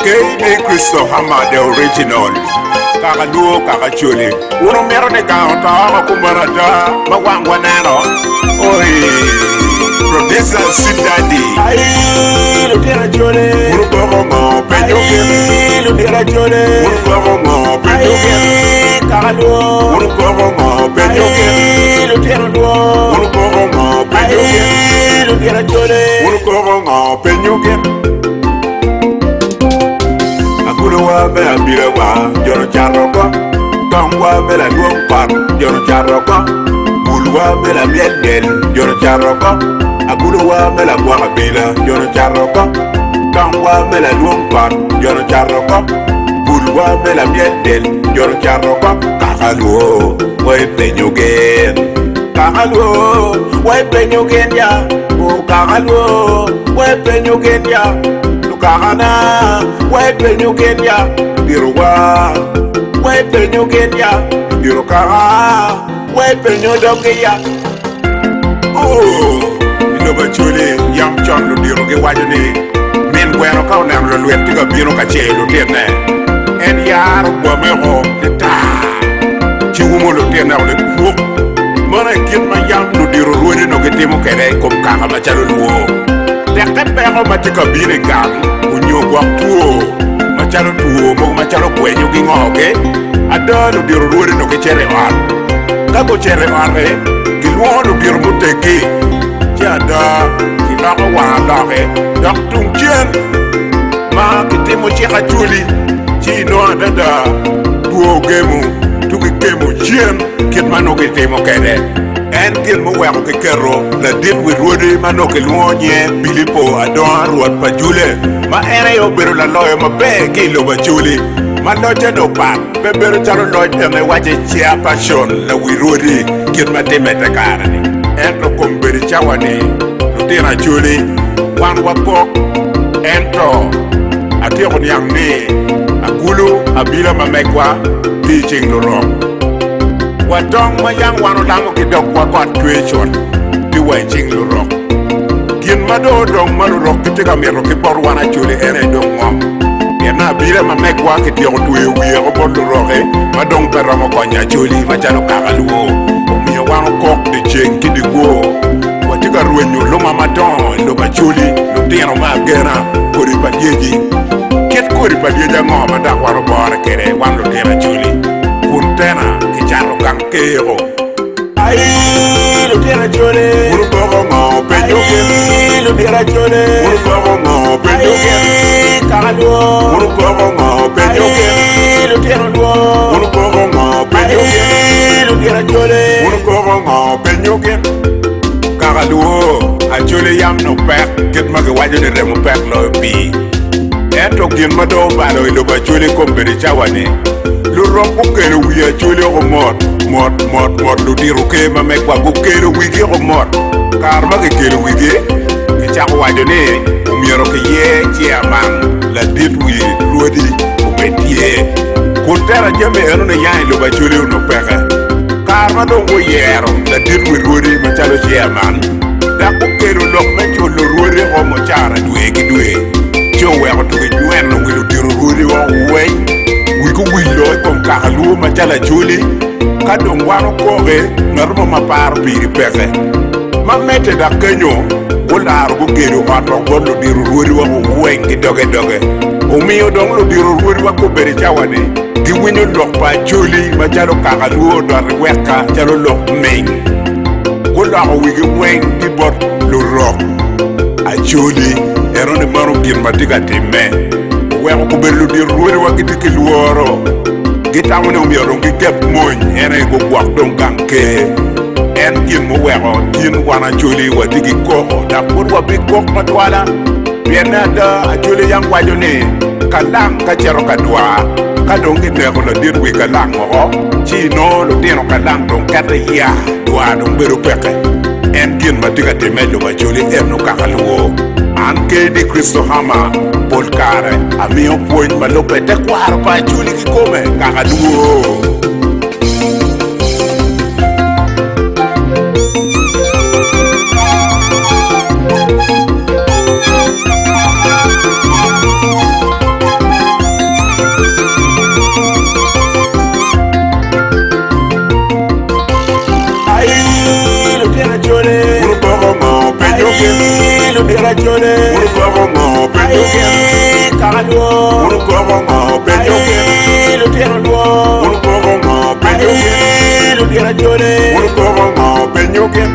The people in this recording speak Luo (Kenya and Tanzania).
Kede Cristo Hama the original Kaka duo kaka chuli Uno mero ne kaunta kumarada Mawangwa nano Oi Producer Sidadi Ayee ludito chole Uno koko mo penyo ken Ayee ludito chole Uno koko mo penyo ken Ayee kaka duo Uno koko mo penyo ken Ayee ludito duo Uno koko mo penyo ken Ayee ludito chole Uno koko mo penyo ken Wa bela bila wa joro charoko Kangwa bela duong pat joro charoko Bulwa bela miel joro charoko Agulu wa bela buang bila joro charoko Kangwa bela duong pat joro charoko Bulwa bela miel joro charoko Kakaluo way penyugen Kakaluo way penyugen ya Kakaluo way penyugen ya Kakana, wepe nyugenya, biruwa, wepe nyugenya, birukara, wepe nyudogeya. Oh, inoba chule, yam chondo diruge wajuni, min kweno kauna mlolwe tiga biro kachelu tene. En yar bomero leta, chiwumo lo tene ole puk. Mona kitma yam no diru ruwe no getimo kere kom kaka machalo luo. Tekepero matika bire gang unyo kwa tuo machalo tuo mo machalo kwenyo gi ngoge adalo diro ruore no ke chere war kago chere ware giluono diro mutegi jada kinako wandake dak tungchen ma kitimo chika chuli chino adada tuo gemu tuki gemu chen kitmano kitimo kere en gil mo wako ke kero la dit wi ruodi mano ke luonye bilipo adon ruot pa jule ma ere yo bero la loyo ma be gilo ba juli ma noche no pa be bero charo loyo me wache chia passion la wi ruodi kit ma te meta karani en to komberi chawani to tira juli wan wako en to atiro nyang ni agulu abila mamekwa teaching loro Wadong mayang wano lango kidok wakot tuechon Diwa ching lurok Gin mado dong marurok kitika mero kipor wana chule ene dong ngom Yana bila mamekwa kitiyoko tuwe uye kopor luroke Madong peramo konya chuli machalo kakaluo Umiyo wano kok de cheng kidigwo Watika ruenyo loma madon loba chuli Lutino magena kuri padieji Kit kuri padieja ngoma dak waro bore kere wan lutino chuli Puntena kicharo kankero Ayee ludito chole Uru koko ngo penyo ken Ayee ludito chole Uru koko ngo penyo ken Ayee kaka duo Uru koko ngo penyo ken Ayee ludito duo Uru koko ngo penyo ken Ayee ludito chole Uru koko ngo penyo ken Kaka luo achole yam no pek Kit mage wajo de remo pek lo pi Ento gin mado balo ilo ba chole komberi chawani Lurok kukelo wiya chule ko mot Ludiru ke mamekwa kukelo wigi ko mot Karma ke kelo wigi Kichako wajo ni Umiero ke ye chiaman La dit wi ruodi Umetie Kuntera jame eno ne yain lo ba chule uno peke Karma dongo yero La dit wi ruodi machalo chiaman Da kukelo lok mecho lo ruodi ko mochara dwe ki dwe Cho weko tuki jwen no wilo diru ruodi wa uwe Wiku wilo kom kakaluo machala chuli Kadong wano koge Narumo maparo piri peke Ma mete da kenyo Wularo kukero mato Gondo diru ruodi wa uwengi doge doge Umiyo dong lo diru ruodi wa kuberi chawane Giwinyo lok pa chuli Machalo kakaluo Dari weka chalo lok ming Wularo wigi weng Dibot lo rock A chuli Erone maro gin matiga time Weko kubelu di ruwere wa kitiki luoro Gita wane umioro ngi gep moñ Ene go guak dong ganke En gin mo weko Gin wana chuli wa digi koko Da kur wa big kok matwala Biena da a chuli yang wajo ni Kalang ka chero kadwa Kadong kineko lo dir wi kalang mo Chino lo dino kalang dong kata ya Dwa dong beru peke En gin matiga temelo wa chuli eno kakaluo Anke di Cristo Hama Polkare Amio poin malope te kwar pa chuli ki kome Kakaduo acholi. Unu koko ngo penyogen. Ayee kakaluo. Unu koko ngo penyogen. Ayee lutino luo. Unu koko ngo penyogen. Ayee lutino acholi. Unu koko ngo penyogen.